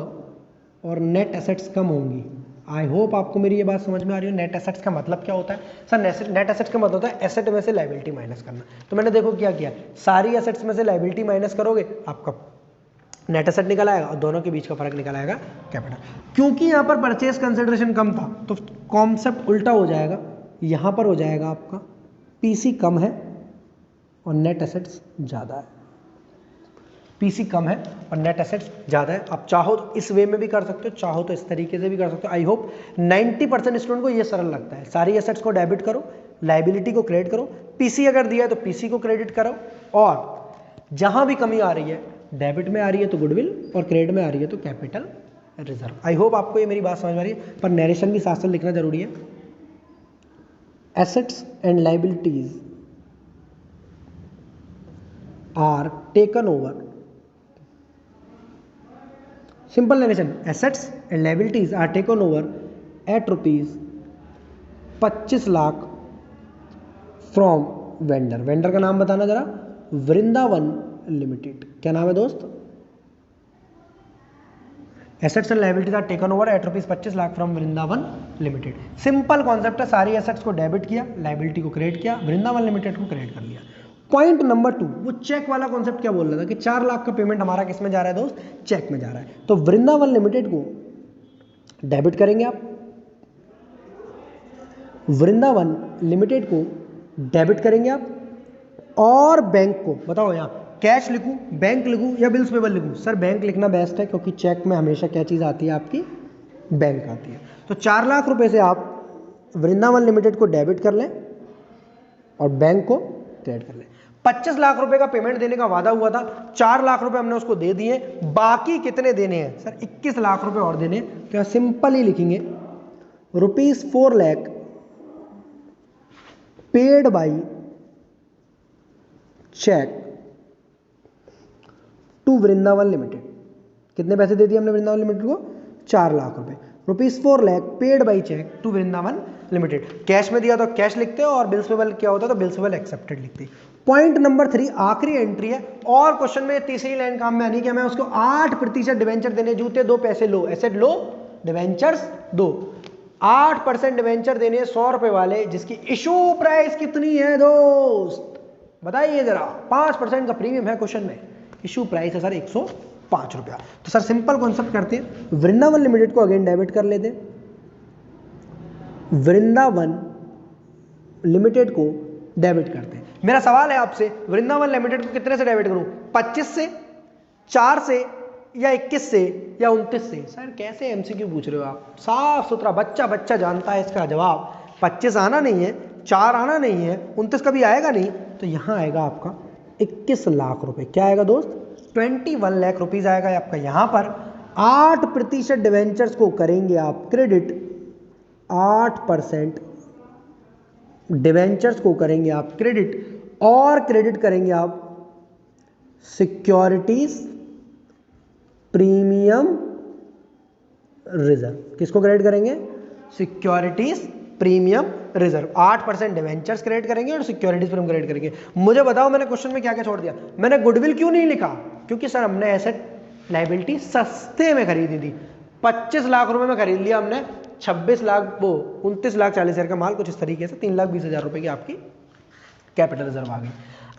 और नेट एसेट्स कम होंगी। आई होप आपको मेरी ये बात समझ में आ रही है। नेट एसेट्स का मतलब क्या होता है? सर नेट एसेट्स का मतलब होता है एसेट में से लायबिलिटी माइनस करना। तो मैंने देखो क्या किया, सारी एसेट्स में से लायबिलिटी माइनस करोगे, आपका नेट एसेट निकल आएगा और दोनों के बीच का फर्क निकल आएगा कैपिटल। क्योंकि यहाँ पर परचेज कंसिडरेशन कम था तो कॉन्सेप्ट उल्टा हो जाएगा, यहाँ पर हो जाएगा आपका पीसी कम है और नेट एसेट्स ज़्यादा है। पीसी कम है और नेट एसेट्स ज़्यादा है। आप चाहो तो इस वे में भी कर सकते हो, चाहो तो इस तरीके से भी कर सकते हो। आई होप 90% स्टूडेंट को ये सरल लगता है। सारी एसेट्स को डेबिट करो, लायबिलिटी को क्रेडिट करो, पीसी अगर दिया है तो पीसी को क्रेडिट करो, और जहां भी कमी आ रही है, डेबिट में आ रही है तो गुडविल और क्रेडिट में आ रही है तो कैपिटल रिजर्व। आई होप आपको ये मेरी बात समझ में आ रही है, पर नरेशन भी साथ साथ लिखना जरूरी है। Assets and liabilities are taken over, simple narration, assets and liabilities are taken over at ₹25 lakh from vendor. Vendor का नाम बताना जरा, वृंदावन लिमिटेड। क्या नाम है दोस्त? Assets and liabilities are taken over at ₹25 lakh from Vrindavan limited. Simple concept है, सारी एसेट्स को डेबिट किया, लायबिलिटी को क्रेडिट किया, वृंदावन लिमिटेड को क्रेडिट कर लिया। पॉइंट नंबर 2, वो चेक वाला कॉन्सेप्ट क्या बोल रहा था कि 4 लाख का पेमेंट हमारा किस में जा रहा है दोस्त? चेक में जा रहा है। तो वृंदावन लिमिटेड को डेबिट करेंगे आप, वृंदावन लिमिटेड को डेबिट करेंगे आप, और बैंक को बताओ यहाँ कैश लिखूं, बैंक लिखूं या बिल्स पेबल लिखूं? सर बैंक लिखना बेस्ट है, क्योंकि चेक में हमेशा क्या चीज आती है आपकी? बैंक आती है। तो 4 लाख रुपए से आप वृंदावन लिमिटेड को डेबिट कर लें और बैंक को क्रेडिट कर लें। 25 लाख रुपए का पेमेंट देने का वादा हुआ था, 4 लाख रुपए हमने उसको दे दिए, बाकी कितने देने हैं? सर 21 लाख रुपए और देने। तो यहाँ सिंपल ही लिखेंगे ₹4 lakh paid by cheque to Vrindavan limited. कितने पैसे दे दिए हमने वृंदावन लिमिटेड को? 4 लाख रुपए। ₹4 lakh paid by cheque to Vrindavan limited. Cash में दिया तो कैश लिखते हो, और बिल्स पेबल क्या होता है तो बिल्स पेबल एक्सेप्टेड लिखते। पॉइंट नंबर 3 आखिरी एंट्री है और क्वेश्चन में तीसरी लाइन काम में आनी क्या, मैं उसको 8% डिवेंचर देने, जूते दो पैसे लो, एसेट लो डिवेंचर्स दो। 8% डिवेंचर देने 100 रुपए वाले, जिसकी इशू प्राइस कितनी है दोस्त बताइए जरा। 5% का प्रीमियम है क्वेश्चन में, इशू प्राइस है सर 105 रुपया। तो सर सिंपल कॉन्सेप्ट करते हैं, वृंदावन लिमिटेड को अगेन डेबिट कर लेते हैं, वृंदावन लिमिटेड को डेबिट करते हैं। मेरा सवाल है आपसे, वृंदावन लिमिटेड को कितने से डेबिट करूं, 25 से, 4 से, या 21 से, या 29 से? सर कैसे एमसीक्यू पूछ रहे हो आप, साफ सुथरा बच्चा जानता है इसका जवाब। 25 आना नहीं है, 4 आना नहीं है, 29 कभी आएगा नहीं, तो यहां आएगा आपका 21 लाख रुपए। क्या आएगा दोस्त, 21 लाख रुपीज आएगा आपका। यहां पर 8% डिवेंचर्स को करेंगे आप क्रेडिट, 8% डिवेंचर्स को करेंगे आप क्रेडिट, और क्रेडिट करेंगे आप सिक्योरिटीज प्रीमियम रिजर्व। किसको क्रेडिट करेंगे, securities premium reserve. 8% debentures credit करेंगे और सिक्योरिटीज प्रीमियम क्रेडिट करेंगे। मुझे बताओ मैंने क्वेश्चन में क्या क्या छोड़ दिया, मैंने गुडविल क्यों नहीं लिखा, क्योंकि सर हमने एसेट लायबिलिटी सस्ते में खरीदी थी, 25 लाख रुपए में खरीद लिया हमने, 26 लाख वो 29 लाख 40 हजार का माल, कुछ इस तरीके से 3,20,000 रुपए की आपकी कैपिटल रिजर्व आ गई।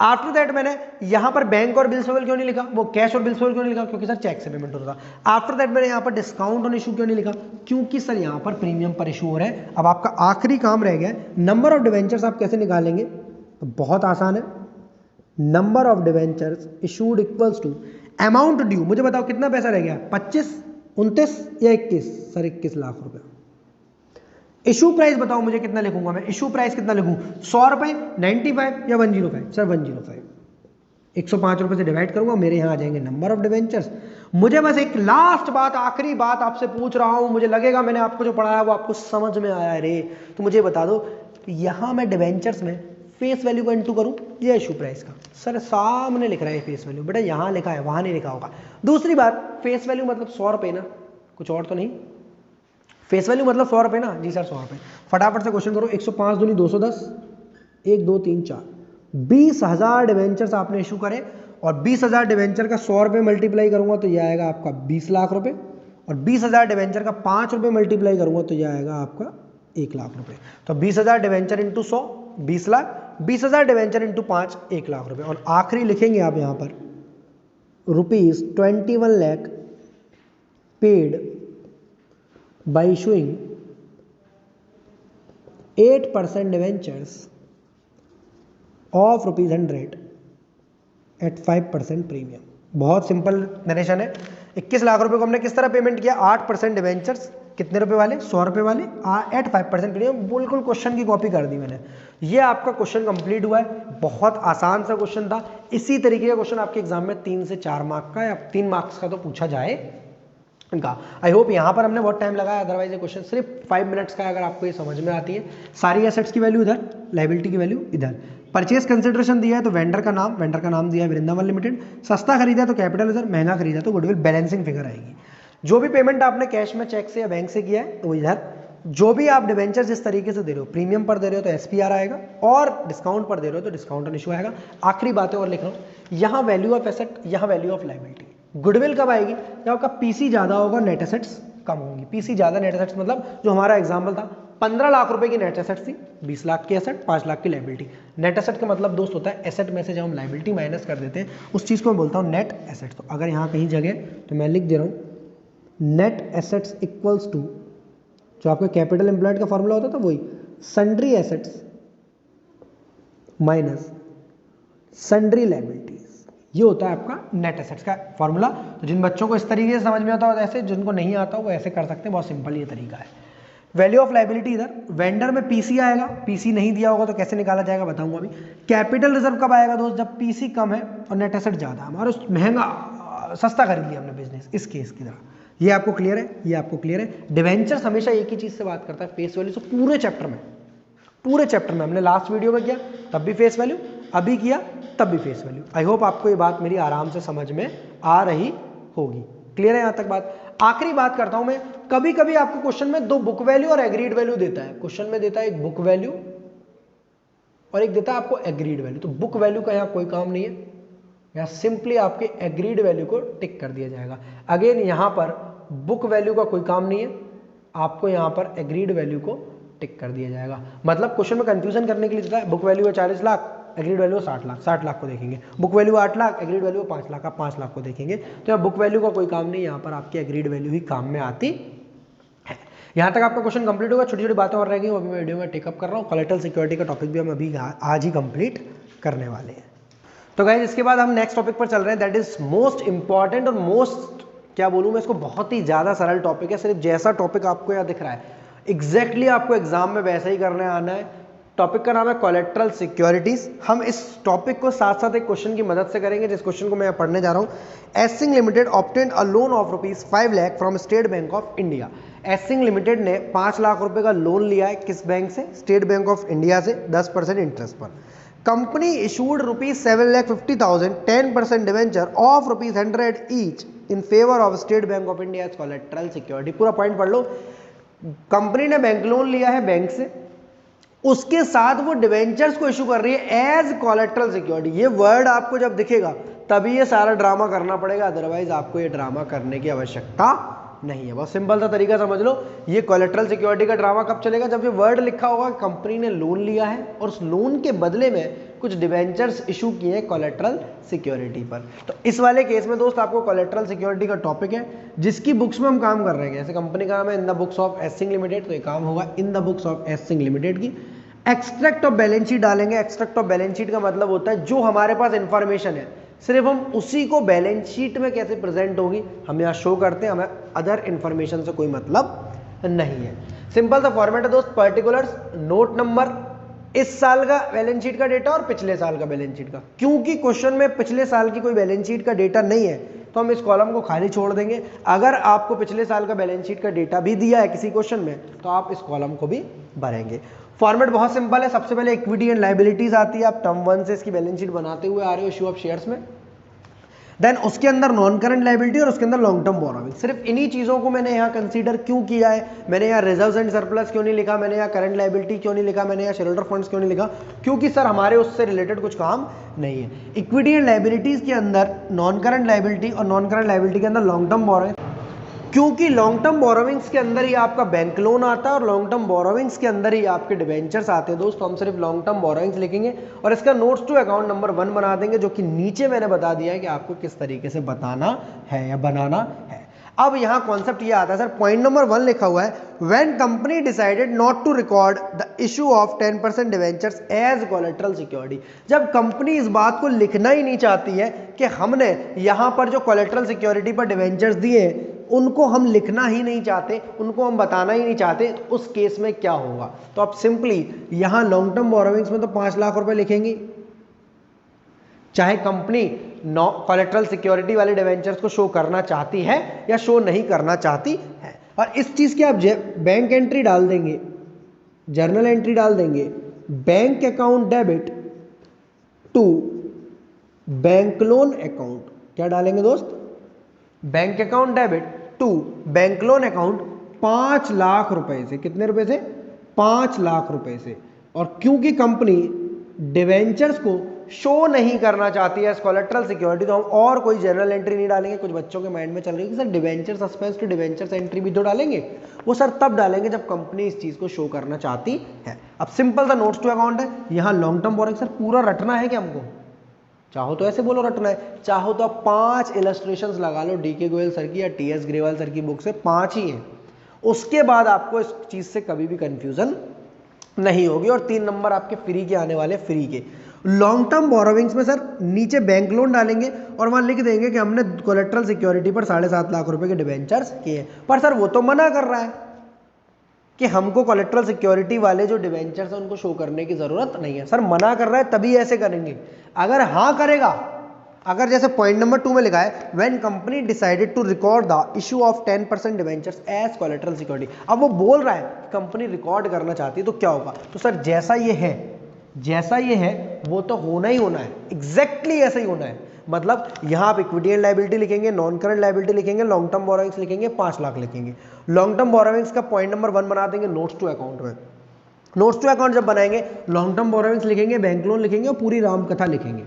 आफ्टर दैट मैंने यहां पर बैंक और बिल्स पेबल क्यों नहीं लिखा, वो कैश और बिल्स पेबल क्यों नहीं लिखा, क्योंकि सर चेक से पेमेंट होता था। आफ्टर दैट मैंने यहां पर डिस्काउंट ऑन इशू क्यों नहीं लिखा, क्योंकि सर यहां पर प्रीमियम पर इशू हो रहा है। अब आपका आखिरी काम रह गया, नंबर ऑफ डिवेंचर्स आप कैसे निकालेंगे, तो बहुत आसान है, number of debentures issued equals to amount due. मुझे बताओ कितना पैसा रह गया, 25, 29 या 21, सर 21 लाख रुपए। इशू प्राइस बताओ मुझे कितना लिखूंगा मैं, इशू प्राइस कितना लिखूं, 100 रुपए, 95 या 105, सर 105। 105 रुपए से डिवाइड करूंगा, मेरे यहां आ जाएंगे नंबर ऑफ डिवेंचर्स। मुझे बस एक लास्ट बात, आखिरी बात आपसे पूछ रहा हूं, मुझे लगेगा मैंने आपको जो पढ़ाया वो आपको समझ में आया है रे, तो मुझे बता दो यहां मैं डिवेंचर्स में फेस वैल्यू को इंटू करूं या इशू प्राइस का। सर सामने लिख रहा है फेस वैल्यू, बेटा यहां लिखा है वहां नहीं लिखा होगा। दूसरी बात, फेस वैल्यू मतलब 100 रुपए ना, कुछ और तो नहीं, फेस वैल्यू मतलब 100 रुपए ना, जी सर 100 रुपए। फटाफट से क्वेश्चन करो, 105 दूनी 210, 1 2 3 4, 20,000 डिवेंचर्स आपने इशू करे, और 20,000 डिवेंचर का 100 रुपए मल्टीप्लाई करूंगा तो यह आएगा आपका 20 लाख रुपए, और 20,000 डिवेंचर का 5 रुपए मल्टीप्लाई करूंगा तो यह आएगा आपका 1 लाख रुपए। तो 20,000 debenture into 100 20 lakh, 20,000 debenture into 5 1 lakh रुपए, और आखिरी लिखेंगे आप यहां पर ₹21 lakh paid by issuing 8% debentures of ₹100 at 5% premium. बहुत सिंपल नरेशन है। 21 लाख रुपए को हमने किस तरह पेमेंट किया, 8% डिवेंचर्स, कितने रुपए वाले, 100 रुपए वाले, एट 5% प्रीमियम। बिल्कुल क्वेश्चन की कॉपी कर दी मैंने। ये आपका क्वेश्चन कंप्लीट हुआ है, बहुत आसान सा क्वेश्चन था। इसी तरीके का क्वेश्चन आपके एग्जाम में 3 से 4 मार्क का या 3 मार्क्स का तो पूछा जाए का। आई होप यहाँ पर हमने बहुत टाइम लगाया, अदरवाइज ये क्वेश्चन सिर्फ 5 मिनट्स का है। अगर आपको ये समझ में आती है, सारी एसेट्स की वैल्यू इधर, लायबिलिटी की वैल्यू इधर, परचेज कंसिडरेशन दिया है तो वेंडर का नाम दिया है वृंदावन लिमिटेड, सस्ता खरीदा है तो कैपिटल रिजर्व, महंगा खरीदा तो गुडविल, बैलेंसिंग फिगर आएगी। जो भी पेमेंट आपने कैश में, चेक से या बैंक से किया है तो इधर, जो भी आप डिवेंचर जिस तरीके से दे रहे हो, प्रीमियम पर दे रहे हो तो एसपीआर आएगा, और डिस्काउंट पर दे रहे हो तो डिस्काउंट ऑन इशू आएगा। आखिरी बातें और लिख रहा हूँ, यहाँ वैल्यू ऑफ एसेट, यहाँ वैल्यू ऑफ लायबिलिटी। गुडविल कब आएगी, जब आपका पीसी ज्यादा होगा, नेट एसेट्स कम होंगी। पीसी ज्यादा, नेट एसेट्स मतलब जो हमारा एग्जांपल था, 15 लाख रुपए की नेट एसेट्स थी, 20 लाख की एसेट, 5 लाख की लायबिलिटी। नेट एसेट का मतलब दोस्त होता है एसेट में से जब हम लायबिलिटी माइनस कर देते हैं, उस चीज को मैं बोलता हूँ नेट एसेट। तो अगर यहाँ कहीं जगह तो मैं लिख दे रहा हूँ नेट एसेट्स इक्वल्स टू, जो आपका कैपिटल एम्प्लॉयड का फॉर्मूला होता था वही, sundry assets minus sundry liabilities, ये होता है आपका नेट एसेट्स का फॉर्मूला। तो जिन बच्चों को इस तरीके से समझ में आता हो ऐसे, जिनको नहीं आता वो ऐसे कर सकते हैं, बहुत सिंपल ये तरीका है। वैल्यू ऑफ लायबिलिटी इधर, वेंडर में पीसी आएगा, पीसी नहीं दिया होगा तो कैसे निकाला जाएगा बताऊंगा अभी। कैपिटल रिजर्व कब आएगा दोस्त, जब पीसी कम है और नेट एसेट ज्यादा है, हमारा महंगा सस्ता खरीद लिया हमने बिजनेस, इस केस की तरह। ये आपको क्लियर है, ये आपको क्लियर है। डिवेंचर्स हमेशा एक ही चीज से बात करता है, फेस वैल्यू से। पूरे चैप्टर में हमने लास्ट वीडियो में किया तब भी फेस वैल्यू, अभी किया तब भी फेस वैल्यू। आई होप आपको ये बात मेरी आराम से समझ में आ रही होगी। क्लियर है यहां तक बात। आखिरी बात करता हूं मैं, कभी कभी आपको क्वेश्चन में 2 बुक वैल्यू और एग्रीड वैल्यू देता है। क्वेश्चन में देता है एक बुक वैल्यू और एक देता है आपको एग्रीड वैल्यू। तो बुक वैल्यू का यहाँ कोई काम नहीं है, यहाँ सिंपली आपके एग्रीड वैल्यू को टिक कर दिया जाएगा। अगेन यहाँ पर बुक वैल्यू का कोई काम नहीं है, आपको यहाँ पर एग्रीड वैल्यू को टिक कर दिया जाएगा। मतलब क्वेश्चन में कंफ्यूजन करने के लिए देता है बुक वैल्यू है 40 लाख, एग्रीड वैल्यू 60 लाख, 60 लाख को देखेंगे। Book value 8 lakh, agreed value 5 lakh, आप 5 लाख को देखेंगे। तो यहाँ बुक वैल्यू का कोई काम नहीं, यहाँ पर आपकी एग्रीड वैल्यू ही काम में आती है। यहाँ तक आपका क्वेश्चन कंप्लीट होगा। छोटी छोटी बातें और रहेंगी, वो अभी मैं वीडियो में टेकअप कर रहा हूँ। कोलेटरल सिक्योरिटी का टॉपिक भी हम अभी आज ही कंप्लीट करने वाले हैं। तो गाइस इसके बाद हम नेक्स्ट टॉपिक पर चल रहे हैं, दैट इज मोस्ट इंपॉर्टेंट और मोस्ट, क्या बोलूँ मैं इसको, बहुत ही ज़्यादा सरल टॉपिक है। सिर्फ जैसा टॉपिक आपको यहाँ दिख रहा है एग्जैक्टली आपको एग्जाम में वैसा ही करने आना है। टॉपिक का नाम है कोलेटरल सिक्योरिटीज। हम इस टॉपिक को साथ साथ एक क्वेश्चन की मदद से करेंगे, जिस क्वेश्चन को मैं यहाँ पढ़ने जा रहा हूँ। एसिंग limited obtained a loan of ₹5 lakh from State Bank of India. एसिंग लिमिटेड ने 5 लाख रुपए का लोन लिया है, किस बैंक से? स्टेट बैंक ऑफ इंडिया से, 10% इंटरेस्ट पर। Company issued ₹7,50,000 10% debenture of ₹100 each in favour of State Bank of India as collateral security. पूरा पॉइंट पढ़ लो। कंपनी ने बैंक लोन लिया है बैंक से, उसके साथ वो डिवेंचर्स को इशू कर रही है एज कोलेटरल सिक्योरिटी। ये वर्ड आपको जब दिखेगा तभी ये सारा ड्रामा करना पड़ेगा, अदरवाइज आपको ये ड्रामा करने की आवश्यकता नहीं है। बहुत सिंपल सा तरीका समझ लो। ये कोलेटरल सिक्योरिटी का ड्रामा कब चलेगा? जब ये वर्ड लिखा होगा कंपनी ने लोन लिया है और उस लोन के बदले में कुछ डिवेंचर्स इशू किए हैं कोलेटरल सिक्योरिटी पर। तो इस वाले केस में दोस्त आपको कोलेटरल सिक्योरिटी का टॉपिक है, जिसकी बुक्स में हम काम कर रहे हैं। जैसे कंपनी का नाम है इन द बुक्स ऑफ एसिंग लिमिटेड, तो ये काम होगा इन द बुक्स ऑफ एसिंग लिमिटेड की। एक्सट्रैक्ट ऑफ बैलेंस शीट डालेंगे। एक्सट्रैक्ट ऑफ बैलेंस शीट का मतलब होता है जो हमारे पास इंफॉर्मेशन है सिर्फ हम उसी को बैलेंस शीट में कैसे प्रेजेंट होगी हम यहाँ शो करते हैं, हमें अदर इंफॉर्मेशन से कोई मतलब नहीं है। सिंपल सा फॉर्मेट है दोस्त। पर्टिकुलर्स, नोट नंबर, इस साल का बैलेंस शीट का डेटा और पिछले साल का बैलेंस शीट का। क्योंकि क्वेश्चन में पिछले साल की कोई बैलेंस शीट का डेटा नहीं है तो हम इस कॉलम को खाली छोड़ देंगे। अगर आपको पिछले साल का बैलेंस शीट का डेटा भी दिया है किसी क्वेश्चन में तो आप इस कॉलम को भी भरेंगे। फॉर्मेट बहुत सिंपल है। सबसे पहले इक्विटी एंड लायबिलिटीज आती है, आप टर्म 1 से इसकी बैलेंस शीट बनाते हुए आ रहे हो इशू ऑफ शेयर्स में। देन उसके अंदर नॉन करंट लायबिलिटी और उसके अंदर लॉन्ग टर्म बोरोइंग। सिर्फ इन्हीं चीजों को मैंने यहाँ कंसीडर क्यों किया है? मैंने यहाँ रिजर्व्स एंड सरप्लस क्यों नहीं लिखा, मैंने यहाँ करंट लायबिलिटी क्यों नहीं लिखा, मैंने यहाँ शेयर होल्डर फंड्स क्यों नहीं लिखा? क्योंकि सर हमारे उससे रिलेटेड कुछ काम नहीं है। इक्विटी एंड लायबिलिटीज के अंदर नॉन करंट लायबिलिटी और नॉन करंट लायबिलिटी के अंदर लॉन्ग टर्म बोरोइंग, क्योंकि लॉन्ग टर्म बोरोविंग्स के अंदर ही आपका बैंक लोन आता है और लॉन्ग टर्म बोरोविंग्स के अंदर ही आपके डिवेंचर्स आते हैं दोस्तों। हम सिर्फ लॉन्ग टर्म बोरोविंग्स लिखेंगे और इसका नोट्स टू अकाउंट नंबर 1 बना देंगे, जो कि नीचे मैंने बता दिया है कि आपको किस तरीके से बताना है या बनाना है। अब यहाँ कॉन्सेप्ट ये आता है सर, पॉइंट नंबर 1 लिखा हुआ है when company decided not to record the issue of 10% debentures as collateral security. जब कंपनी इस बात को लिखना ही नहीं चाहती है कि हमने यहाँ पर जो कोलेटरल सिक्योरिटी पर डिवेंचर्स दिए उनको हम लिखना ही नहीं चाहते, उनको हम बताना ही नहीं चाहते, तो उस केस में क्या होगा? तो आप सिंपली यहाँ लॉन्ग टर्म बोरोविंग्स में तो 5 लाख रुपए लिखेंगे, चाहे कंपनी कोलेटरल सिक्योरिटी वाले डिवेंचर्स को शो करना चाहती है या शो नहीं करना चाहती है। और इस चीज की आप बैंक एंट्री डाल देंगे, जर्नल एंट्री डाल देंगे, bank account debit to bank loan account. क्या डालेंगे दोस्त? Bank account debit to bank loan account 5 lakh रुपए से। कितने रुपए से? 5 लाख रुपए से। और क्योंकि कंपनी डिवेंचर्स को शो नहीं करना चाहती है कोलेटरल सिक्योरिटी, तो हम और कोई जनरल एंट्री नहीं डालेंगे। कुछ बच्चों के माइंड में चल रही है कि sir debenture suspense to debentures entry भी तो डालेंगे। वो सर तब डालेंगे जब कंपनी इस चीज को शो करना चाहती है। अब सिंपल सा नोट्स टू अकाउंट है, यहाँ लॉन्ग टर्म बोरोइंग। सर पूरा रटना है कि हमको? चाहो तो ऐसे बोलो रटना है, चाहो तो आप 5 इलस्ट्रेशंस लगा लो डीके गोयल सर की या टीएस ग्रेवाल सर की बुक से, 5 ही हैं। उसके बाद आपको इस चीज से कभी भी कंफ्यूजन नहीं होगी। और 3 नंबर आपके फ्री के आने वाले, फ्री के। लॉन्ग टर्म बोरोविंग्स में सर नीचे बैंक लोन डालेंगे और वहां लिख देंगे कि हमने कोलेटरल सिक्योरिटी पर 7.5 लाख रुपए के डिवेंचर्स किए। पर सर वो तो मना कर रहा है कि हमको कोलेटरल सिक्योरिटी वाले जो डिवेंचर्स हैं उनको शो करने की जरूरत नहीं है। सर मना कर रहा है तभी ऐसे करेंगे। अगर हाँ करेगा, अगर जैसे पॉइंट नंबर 2 में लिखा है when company decided to record the issue of 10% debentures as collateral security, अब वो बोल रहा है कंपनी रिकॉर्ड करना चाहती है तो क्या होगा? तो सर जैसा ये है वो तो होना ही होना है, एग्जैक्टली ऐसा ही होना है। मतलब यहां आप इक्विटी एंड लायबिलिटी लिखेंगे, नॉन करंट लायबिलिटी लिखेंगे, लॉन्ग टर्म बोरोइंग्स लिखेंगे, 5 लाख लिखेंगे। लॉन्ग टर्म बोरोइंग्स का पॉइंट नंबर 1 बना देंगे नोट्स टू अकाउंट में। नोट्स टू अकाउंट जब बनाएंगे लॉन्ग टर्म बोरोविंग्स लिखेंगे, बैंक लोन लिखेंगे और पूरी रामकथा लिखेंगे।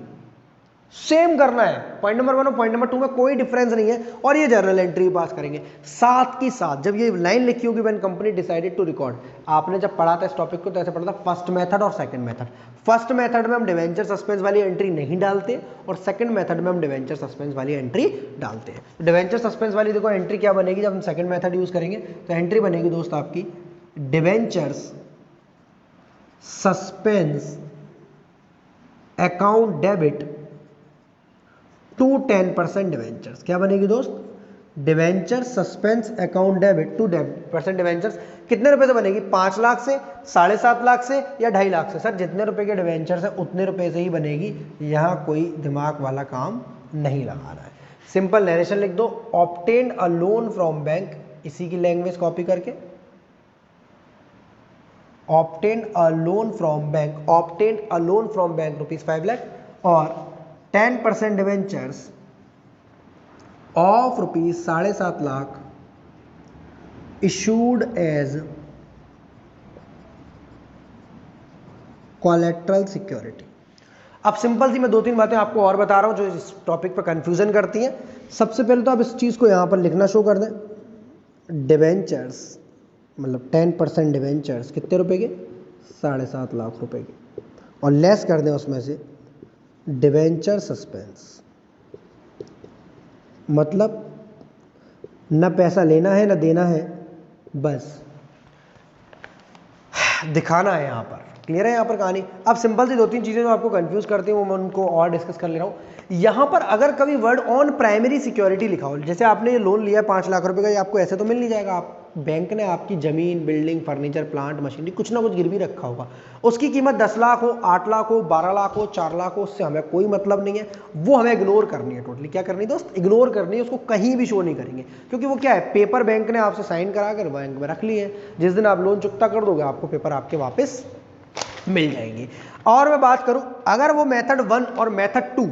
सेम करना है, पॉइंट नंबर 1 और पॉइंट नंबर 2 में कोई डिफरेंस नहीं है, और ये जर्नल एंट्री पास करेंगे। साथ की साथ जब ये लाइन लिखी होगी when company decided to record, आपने जब पढ़ा था इस टॉपिक को तो ऐसे पढ़ा था फर्स्ट मेथड और सेकंड मेथड। फर्स्ट मेथड में हम डिवेंचर सस्पेंस वाली एंट्री नहीं डालते और सेकंड मेथड में हम डिवेंचर सस्पेंस वाली एंट्री डालते हैं। डिवेंचर सस्पेंस वाली देखो एंट्री क्या बनेगी जब हम सेकंड मेथड यूज करेंगे, तो एंट्री बनेगी दोस्त आपकी debentures suspense account debit to 10% debentures. क्या बनेगी दोस्त? Debenture suspense account debit to 10% debentures. कितने रुपए से बनेगी? 5 लाख से, 7.5 लाख से या 2.5 लाख से? सर जितने रुपए के डिवेंचर्स है उतने रुपए से ही बनेगी, यहां कोई दिमाग वाला काम नहीं लगाना है। सिंपल नरेशन लिख दो, obtained a loan from bank, इसी की लैंग्वेज कॉपी करके, obtained a loan from bank, obtained a loan from bank ₹5 lakh और 10% debentures of ₹7.5 lakh issued as collateral security. अब सिंपल सी मैं 2-3 बातें आपको और बता रहा हूं जो इस टॉपिक पर कंफ्यूजन करती हैं। सबसे पहले तो आप इस चीज को यहां पर लिखना शो कर दें, डिवेंचर्स मतलब 10% डिवेंचर्स कितने रुपए के? 7.5 लाख रुपए के, और लेस कर दें उसमें से डिवेंचर सस्पेंस, मतलब न पैसा लेना है न देना है, बस दिखाना है। यहां पर क्लियर है? यहां पर कहानी। अब सिंपल सी 2-3 चीजें जो आपको कंफ्यूज करती हैं वो मैं उनको और डिस्कस कर ले रहा हूं। यहां पर अगर कभी वर्ड ऑन प्राइमरी सिक्योरिटी लिखा हो, जैसे आपने ये लोन लिया 5 लाख रुपए का, ये आपको ऐसे तो मिल नहीं जाएगा। आप बैंक ने आपकी जमीन, बिल्डिंग, फर्नीचर, प्लांट, मशीनरी कुछ ना कुछ गिरवी रखा होगा, उसकी कीमत 10 लाख हो, 8 लाख हो, 12 लाख हो, 4 लाख हो, उससे हमें कोई मतलब नहीं है। वो हमें इग्नोर करनी है टोटली। क्या करनी है दोस्त? इग्नोर करनी है, उसको कहीं भी शो नहीं करेंगे, क्योंकि वो क्या है, पेपर बैंक ने आपसे साइन करा कर बैंक में रख लिए हैं। जिस दिन आप लोन चुकता कर दोगे आपको पेपर आपके वापस मिल जाएंगे। और मैं बात करूं, अगर वो मेथड 1 और मेथड 2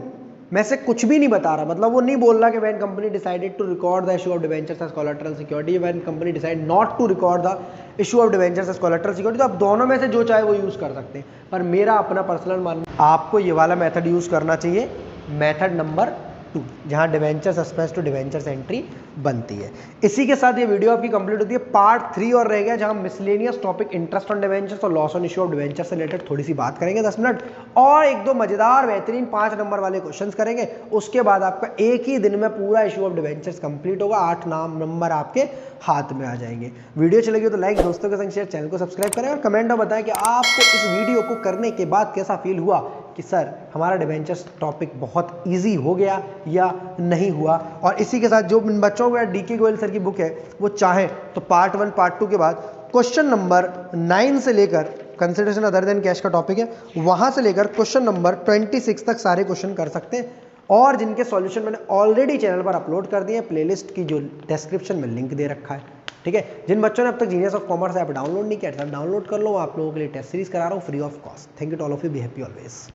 में से कुछ भी नहीं बता रहा, मतलब वो नहीं बोल रहा कि when company decided to record the issue of debentures as collateral security, when company decide not to record the issue of debentures as collateral security, तो आप दोनों में से जो चाहे वो यूज कर सकते हैं। पर मेरा अपना पर्सनल मानना, आपको ये वाला मेथड यूज करना चाहिए, मेथड नंबर 2, जहां debenture suspense to debentures entry बनती है। इसी के साथ ये वीडियो आपकी कंप्लीट होती है। पार्ट 3 और रह गया, जहां miscellaneous topic interest on debentures और loss on issue of debentures से रिलेटेड थोड़ी सी बात करेंगे 10 मिनट, और 1-2 मजेदार बेहतरीन 5 नंबर वाले क्वेश्चंस करेंगे। उसके बाद आपका एक ही दिन में पूरा इशू ऑफ डिवेंचर्स कंप्लीट होगा, 8 नंबर आपके हाथ में आ जाएंगे। वीडियो चलेगी तो लाइक, दोस्तों के संग शेयर, चैनल को सब्सक्राइब करें और कमेंट में बताएं कि आपको इस वीडियो को करने के बाद कैसा फील हुआ, कि सर हमारा डिवेंचर्स टॉपिक बहुत इजी हो गया या नहीं हुआ। और इसी के साथ जो बच्चों को डीके गोयल सर की बुक है वो चाहे तो पार्ट 1 पार्ट 2 के बाद क्वेश्चन नंबर 9 से लेकर, कंसिडरेशन अदर देन कैश का टॉपिक है, वहां से लेकर क्वेश्चन नंबर 26 तक सारे क्वेश्चन कर सकते हैं, और जिनके सॉल्यूशन मैंने ऑलरेडी चैनल पर अपलोड कर दिए, प्लेलिस्ट की जो डिस्क्रिप्शन में लिंक दे रखा है। ठीक है, जिन बच्चों ने अब तक genius of commerce app download नहीं किया, डाउनलोड कर लो। आप लोगों के लिए टेस्ट सीरीज करा रहा हूँ free of cost. Thank you to all of you, be happy always.